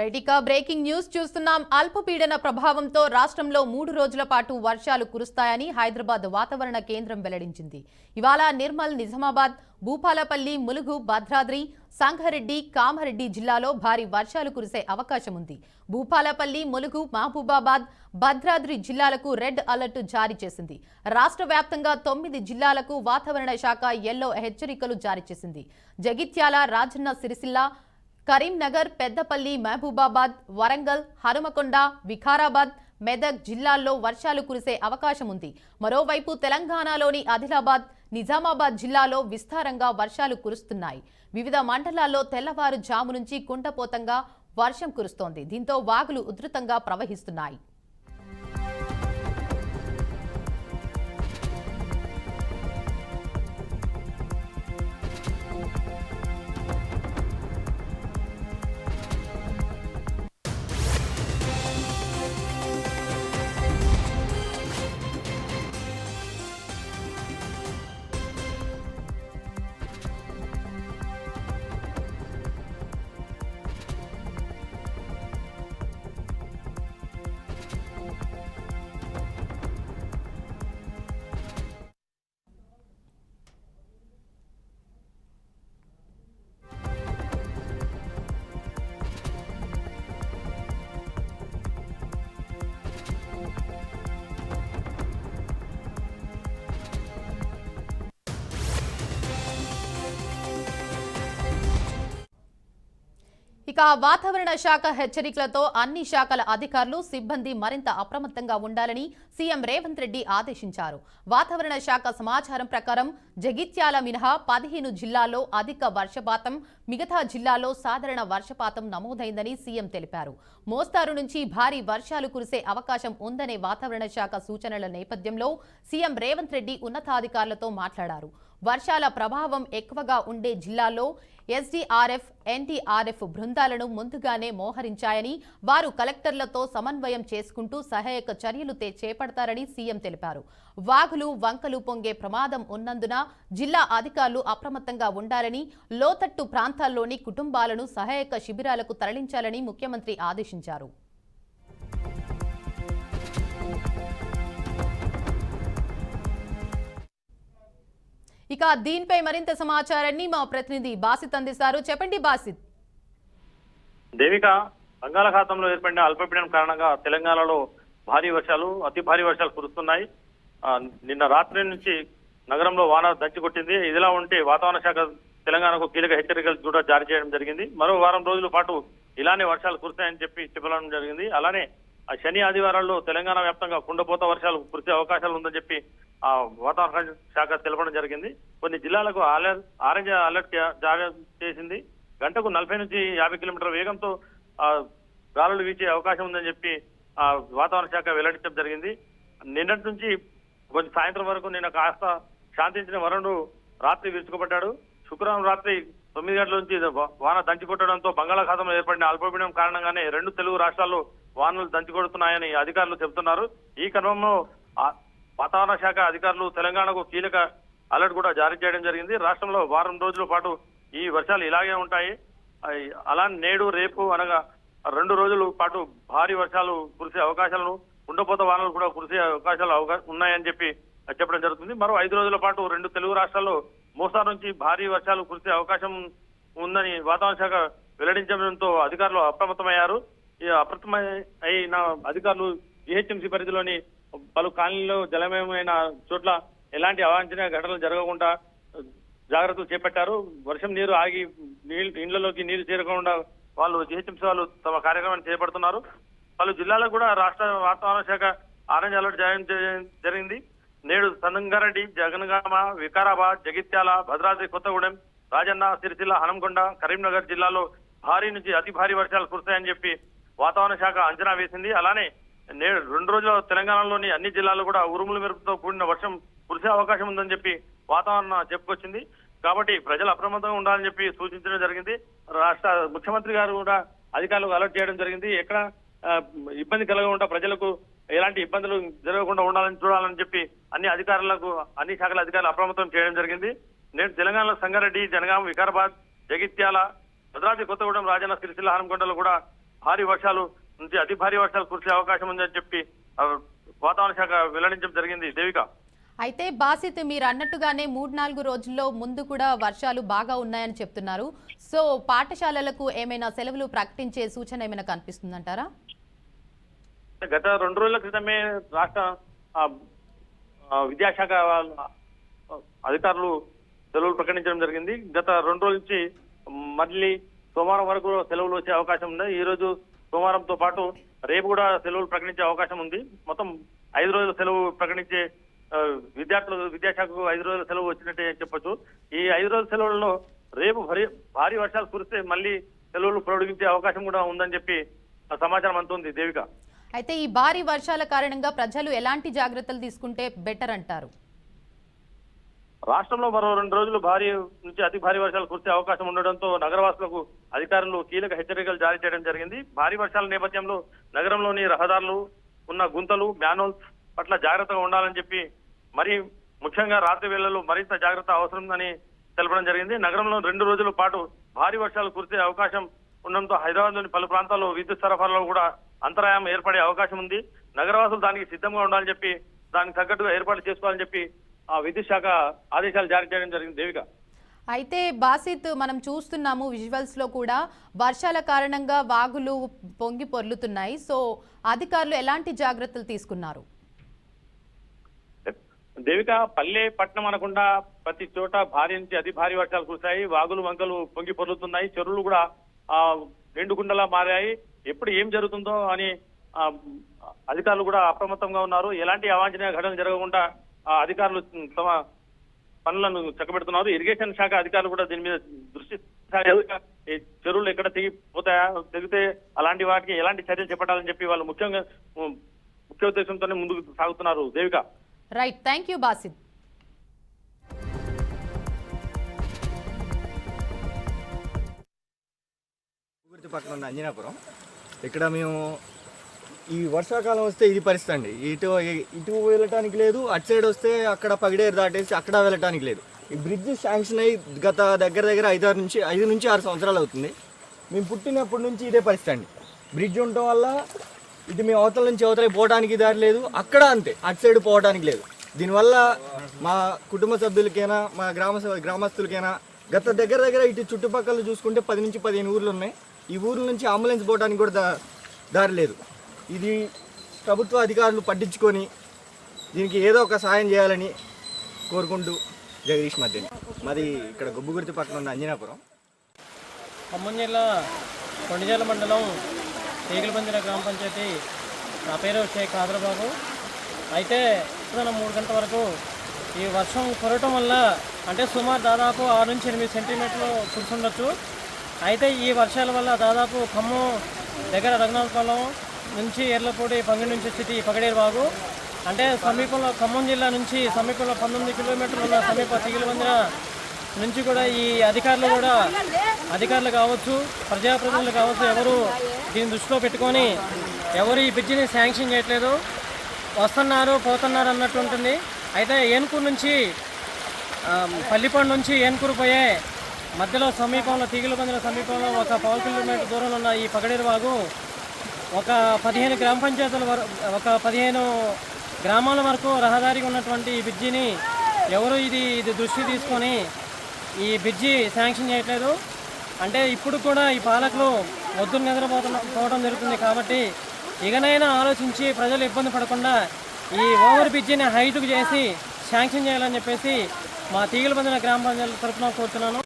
Right, ఇక breaking news చూస్తున్నాం. అల్పపీడన ప్రభావంతో రాష్ట్రంలో 3 రోజుల పాటు వర్షాలు కురుస్తాయని హైదరాబాద్ వాతావరణ కేంద్రం వెల్లడించింది. ఇవాళ నిర్మల్, నిజామాబాద్, భూపాలపల్లి, ములుగు, భద్రాద్రి, సంగారెడ్డి, కామారెడ్డి జిల్లాలో భారీ వర్షాలు కురిసే అవకాశం ఉంది. భూపాలపల్లి, ములుగు, మహబూబాబాద్, భద్రాద్రి జిల్లాలకు రెడ్ అలర్ట్ జారీ చేసింది. రాష్ట్ర వ్యాప్తంగా 9 జిల్లాలకు వాతావరణ శాఖ యెల్లో హెచ్చరికలు జారీ చేసింది. జగిత్యాల, రాజన్న సిరిసిల్ల, కరీంనగర్, పెద్దపల్లి, మహబూబాబాద్, వరంగల్, హనుమకొండ, వికారాబాద్, మెదక్ జిల్లాల్లో వర్షాలు కురిసే అవకాశం ఉంది. మరోవైపు తెలంగాణలోని ఆదిలాబాద్, నిజామాబాద్ జిల్లాలో విస్తారంగా వర్షాలు కురుస్తున్నాయి. వివిధ మండలాల్లో తెల్లవారుజాము నుంచి కుండపోతంగా వర్షం కురుస్తోంది. దీంతో వాగులు ఉధృతంగా ప్రవహిస్తున్నాయి. ఇక వాతావరణ శాఖ హెచ్చరికలతో అన్ని శాఖల అధికారులు, సిబ్బంది మరింత అప్రమత్తంగా ఉండాలని సీఎం రేవంత్ రెడ్డి ఆదేశించారు. వాతావరణ శాఖ సమాచారం ప్రకారం జగిత్యాల మినహా 15 జిల్లాల్లో అధిక వర్షపాతం, మిగతా జిల్లాల్లో సాధారణ వర్షపాతం నమోదైందని సీఎం తెలిపారు. మోస్తారు నుంచి భారీ వర్షాలు కురిసే అవకాశం ఉందనే వాతావరణ శాఖ సూచనల నేపథ్యంలో సీఎం రేవంత్ రెడ్డి ఉన్నతాధికారులతో మాట్లాడారు. వర్షాల ప్రభావం ఎక్కువగా ఉండే జిల్లాల్లో ఎస్డీఆర్ఎఫ్, ఎన్డీఆర్ఎఫ్ బృందాలను ముందుగానే మోహరించాయని, వారు కలెక్టర్లతో సమన్వయం చేసుకుంటూ సహాయక చర్యలు చేపడతారని సీఎం తెలిపారు. వాగులు, వంకలు పొంగే ప్రమాదం ఉన్నందున జిల్లా అధికారులు అప్రమత్తంగా ఉండాలని, లోతట్టు ప్రాంతాల్లోని కుటుంబాలను సహాయక శిబిరాలకు తరలించాలని ముఖ్యమంత్రి ఆదేశించారు. ఇక దీనిపై మరింత సమాచారాన్ని మా ప్రతినిధి బాసిత్ అందిస్తారు. చెప్పండి బాసిత్. దేవిక, బంగాళాఖాతంలో ఏర్పడిన అల్పపీడనం కారణంగా తెలంగాణలో భారీ వర్షాలు, అతి భారీ వర్షాలు కురుస్తున్నాయి. నిన్న రాత్రి నుంచి నగరంలో వాన దంచికొట్టింది. ఇదిలా ఉంటే వాతావరణ శాఖ తెలంగాణకు కీలక హెచ్చరికలు కూడా జారీ చేయడం జరిగింది. మరో వారం రోజుల పాటు ఇలానే వర్షాలు కురుస్తాయని చెప్పడం జరిగింది. అలానే శని, ఆదివారాల్లో తెలంగాణ వ్యాప్తంగా కుండపోత వర్షాలు కురిసే అవకాశాలు ఉందని చెప్పి వాతావరణ శాఖ తెలపడం జరిగింది. కొన్ని జిల్లాలకు ఆరెంజ్ అలర్ట్ జారీ చేసింది. గంటకు 40 నుంచి 50 కిలోమీటర్ల వేగంతో గాలులు వీచే అవకాశం ఉందని చెప్పి వాతావరణ శాఖ వెల్లడించడం జరిగింది. నిన్నటి నుంచి కొంచెం సాయంత్రం వరకు నిన్న కాస్త శాంతించిన వరుణుడు రాత్రి విరుచుకుపడ్డాడు. శుక్రవారం రాత్రి 9 గంటల నుంచి వాన దంచికొట్టడంతో బంగాళాఖాతంలో ఏర్పడిన అల్పపీడనం కారణంగానే 2 తెలుగు రాష్ట్రాల్లో వానలు దంచికొడుతున్నాయని అధికారులు చెబుతున్నారు. ఈ క్రమంలో వాతావరణ శాఖ అధికారులు తెలంగాణకు కీలక అలర్ట్ కూడా జారీ చేయడం జరిగింది. రాష్ట్రంలో వారం రోజుల పాటు ఈ వర్షాలు ఇలాగే ఉంటాయి. అలా నేడు, రేపు అనగా 2 రోజుల పాటు భారీ వర్షాలు కురిసే అవకాశాలను, కుండపోత వానలు కూడా కురిసే అవకాశాలు ఉన్నాయని చెప్పి చెప్పడం జరుగుతుంది. మరో 5 రోజుల పాటు 2 తెలుగు రాష్ట్రాల్లో మోస్తారు నుంచి భారీ వర్షాలు కురిసే అవకాశం ఉందని వాతావరణ శాఖ వెల్లడించడంతో అధికారులు అప్రమత్తమయ్యారు. ఈ అప్రమత్తమైన అధికారులు జీహెచ్ఎంసీ పరిధిలోని పలు కాలనీలో జలమయమైన చోట్ల ఎలాంటి అవాంఛనీయ ఘటనలు జరగకుండా జాగ్రత్తలు చేపట్టారు. వర్షం నీరు ఆగి ఇండ్లలోకి నీరు చేరకుండా వాళ్ళు జీహెచ్ఎంసీ వాళ్ళు తమ కార్యక్రమాన్ని చేపడుతున్నారు. పలు జిల్లాలకు కూడా రాష్ట్ర వాతావరణ శాఖ ఆరెంజ్ అలర్ట్ జరిగింది. నేడు సంగారెడ్డి, జగనగామ, వికారాబాద్, జగిత్యాల, భద్రాద్రి కొత్తగూడెం, రాజన్న సిరిసిల్ల, హనుమకొండ, కరీంనగర్ జిల్లాలో భారీ నుంచి అతి భారీ వర్షాలు కురుస్తాయని చెప్పి వాతావరణ శాఖ అంచనా వేసింది. అలానే నేడు 2 రోజుల తెలంగాణలోని అన్ని జిల్లాల్లో కూడా ఉరుముల మెరుపుతో కూడిన వర్షం కురిసే అవకాశం ఉందని చెప్పి వాతావరణ చెప్పుకొచ్చింది. కాబట్టి ప్రజలు అప్రమత్తంగా ఉండాలని చెప్పి సూచించడం జరిగింది. రాష్ట్ర ముఖ్యమంత్రి గారు కూడా అధికారులకు అలర్ట్ చేయడం జరిగింది. ఎక్కడ ఇబ్బంది కలగకుండా, ప్రజలకు ఎలాంటి ఇబ్బందులు జరగకుండా చూడాలని చెప్పి అన్ని శాఖల అధికారులు అప్రమత్తం చేయడం జరిగింది. నేడు తెలంగాణలో సంగారెడ్డి, జనగాం, వికారాబాద్, జగిత్యాల, భద్రాద్రి కొత్తగూడెం, రాజన్న సిరిసిల్ల, హనుమకొండలో కూడా భారీ వర్షాలు నుంచి అతి భారీ వర్షాలు కురిసే అవకాశం ఉందని చెప్పి వాతావరణ శాఖ వెల్లడించడం జరిగింది. దేవిక, అయితే బాసిత్ మీరు అన్నట్టుగానే 3-4 రోజుల్లో ముందు కూడా వర్షాలు బాగా ఉన్నాయని చెప్తున్నారు. సో పాఠశాలలకు ఏమైనా సెలవులు ప్రకటించే సూచన ఏమైనా కనిపిస్తుందంటారా? గత 2 రోజుల క్రితమే రాష్ట్ర విద్యాశాఖ అధికారులు సెలవులు ప్రకటించడం జరిగింది. గత 2 రోజుల నుంచి మళ్ళీ సోమవారం వరకు సెలవులు వచ్చే అవకాశం ఉంది. ఈ రోజు సోమవారంతో పాటు రేపు కూడా సెలవులు ప్రకటించే అవకాశం ఉంది. మొత్తం 5 రోజుల సెలవు ప్రకటించే విద్యాశాఖకు 5 రోజుల సెలవు వచ్చినట్టే చెప్పొచ్చు. ఈ 5 రోజుల సెలవులలో రేపు భారీ వర్షాలు కురిస్తే మళ్ళీ సెలవులు పొడిగించే అవకాశం కూడా ఉందని చెప్పి సమాచారం అందుతుంది. దేవిక, అయితే ఈ భారీ వర్షాల కారణంగా ప్రజలు ఎలాంటి జాగ్రత్తలు తీసుకుంటే బెటర్ అంటారు? రాష్ట్రంలో మరో 2 రోజులు భారీ నుంచి అతి భారీ వర్షాలు కురిసే అవకాశం ఉండడంతో నగరవాసులకు అధికారులు కీలక హెచ్చరికలు జారీ చేయడం జరిగింది. భారీ వర్షాల నేపథ్యంలో నగరంలోని రహదారులు ఉన్న గుంతలు, మ్యాన్హోల్స్ పట్ల జాగ్రత్తగా ఉండాలని చెప్పి మరి ముఖ్యంగా రాత్రి వేళల్లో మరింత జాగ్రత్త అవసరమని తెలపడం జరిగింది. నగరంలో 2 రోజుల పాటు భారీ వర్షాలు కురిసే అవకాశం ఉండడంతో హైదరాబాద్లోని పలు ప్రాంతాల్లో విద్యుత్ సరఫరాలో కూడా అంతరాయం ఏర్పడే అవకాశం ఉంది. నగరవాసులు దానికి సిద్ధంగా ఉండాలని చెప్పి దానికి తగ్గట్టుగా ఏర్పాట్లు చేసుకోవాలని చెప్పి విద్యుత్ శాఖ ఆదేశాలు జారీ చేయడం జరిగింది. దేవిక, అయితే బాసిత్ మనం చూస్తున్నాము విజువల్స్ లో కూడా వర్షాల కారణంగా వాగులు పొంగి పొర్లుతున్నాయి. సో అధికారులు ఎలాంటి జాగ్రత్తలు తీసుకున్నారు? దేవిక, పల్లె పట్టణం అనకుండా ప్రతి చోట భారీ నుంచి అతి భారీ వర్షాలు కురిశాయి. వాగులు వంకలు పొంగి పొర్లుతున్నాయి. చెరువులు కూడా నిండుకుండలా మారాయి. ఎప్పుడు ఏం జరుగుతుందో అని అధికారులు కూడా అప్రమత్తంగా ఉన్నారు. ఎలాంటి అవాంఛనీయ ఘటనలు జరగకుండా అధికారులు తమ పనులను చక్కబెడుతున్నారు. ఇరిగేషన్ శాఖ అధికారులు కూడా దీని మీద దృష్టి చెరువులు ఎక్కడ తెగిపోతాయా, తెగితే అలాంటి వాటికి ఎలాంటి చర్యలు చేపట్టాలని చెప్పి వాళ్ళు ముఖ్య ఉద్దేశంతోనే ముందుకు సాగుతున్నారు. Devika, right, thank you Basit. పక్కన ఉన్న అంజనాపురం, ఇక్కడ మేము ఈ వర్షాకాలం వస్తే ఇది పరిస్థితి అండి. ఇటు వెళ్ళటానికి లేదు, అటు సైడ్ వస్తే అక్కడ పగిడేరు దాటేసి అక్కడ వెళ్ళటానికి లేదు. ఈ బ్రిడ్జ్ శాంక్షన్ అయ్యి గత దగ్గర 5 నుంచి 6 సంవత్సరాలు అవుతుంది. మేము పుట్టినప్పటి నుంచి ఇదే పరిస్థితి అండి. బ్రిడ్జ్ ఉండటం వల్ల ఇటు మేము అవతల నుంచి అవతలకి పోవడానికి దారి లేదు, అక్కడ అంతే అటు సైడ్ పోవడానికి లేదు. దీనివల్ల మా కుటుంబ సభ్యులకైనా మా గ్రామస్తులకైనా గత దగ్గర ఇటు చుట్టుపక్కల చూసుకుంటే 10 నుంచి 15 ఊర్లు ఉన్నాయి. ఈ ఊర్ల నుంచి అంబులెన్స్ పోవడానికి కూడా దారి లేదు. ఇది ప్రభుత్వ అధికారులు పట్టించుకొని దీనికి ఏదో ఒక సాయం చేయాలని కోరుకుంటూ జగదీష్ మధ్యని. మాది ఇక్కడ గొబ్బుగుర్తి పక్కన ఉన్న అంజనాపురం. ఖమ్మం జిల్లా కొండజాల మండలం తీగలబందిర గ్రామ పంచాయతీ. నా పేరు షేక్ ఆదరబాబు. అయితే ఇప్పుడు 3 గంటల వరకు ఈ వర్షం కురవటం వల్ల అంటే సుమారు దాదాపు 6 నుంచి 8 సెంటీమీటర్లు కురుసుండొచ్చు. అయితే ఈ వర్షాల వల్ల దాదాపు ఖమ్మం దగ్గర రఘునాథపాలెం నుంచి ఎర్లపూడి పంగి నుంచి స్థితి పగడేరు వాగు అంటే సమీపంలో ఖమ్మం జిల్లా నుంచి సమీపంలో 19 కిలోమీటర్లు ఉన్న సమీప తీగలబందిర నుంచి కూడా ఈ అధికారులు కావచ్చు, ప్రజాప్రతినిధులు కావచ్చు, ఎవరు దీన్ని దృష్టిలో పెట్టుకొని ఎవరు ఈ బ్రిడ్జిని శాంక్షన్ చేయట్లేదు, వస్తున్నారు పోతున్నారు అన్నట్టు ఉంటుంది. అయితే ఏన్కూరు నుంచి పల్లిపాడు నుంచి ఏన్కూరు పోయే మధ్యలో సమీపంలో తీగలబందిర సమీపంలో ఒక 1/2 కిలోమీటర్ దూరంలో ఉన్న ఈ పగడేరు వాగు ఒక 15 గ్రామ పంచాయతీల ఒక 15 గ్రామాల వరకు రహదారికి ఉన్నటువంటి ఈ బ్రిడ్జిని ఎవరు ఇది దృష్టి తీసుకొని ఈ బ్రిడ్జి శాంక్షన్ చేయట్లేదు. అంటే ఇప్పుడు కూడా ఈ పాలకులు వద్దులు నిద్రపోవడం జరుగుతుంది. కాబట్టి ఇకనైనా ఆలోచించి ప్రజలు ఇబ్బంది పడకుండా ఈ ఓవర్ బ్రిడ్జిని హైట్కు చేసి శాంక్షన్ చేయాలని చెప్పేసి మా తీగలబందిర గ్రామ పంచాయతీ తరఫున కోరుతున్నాను.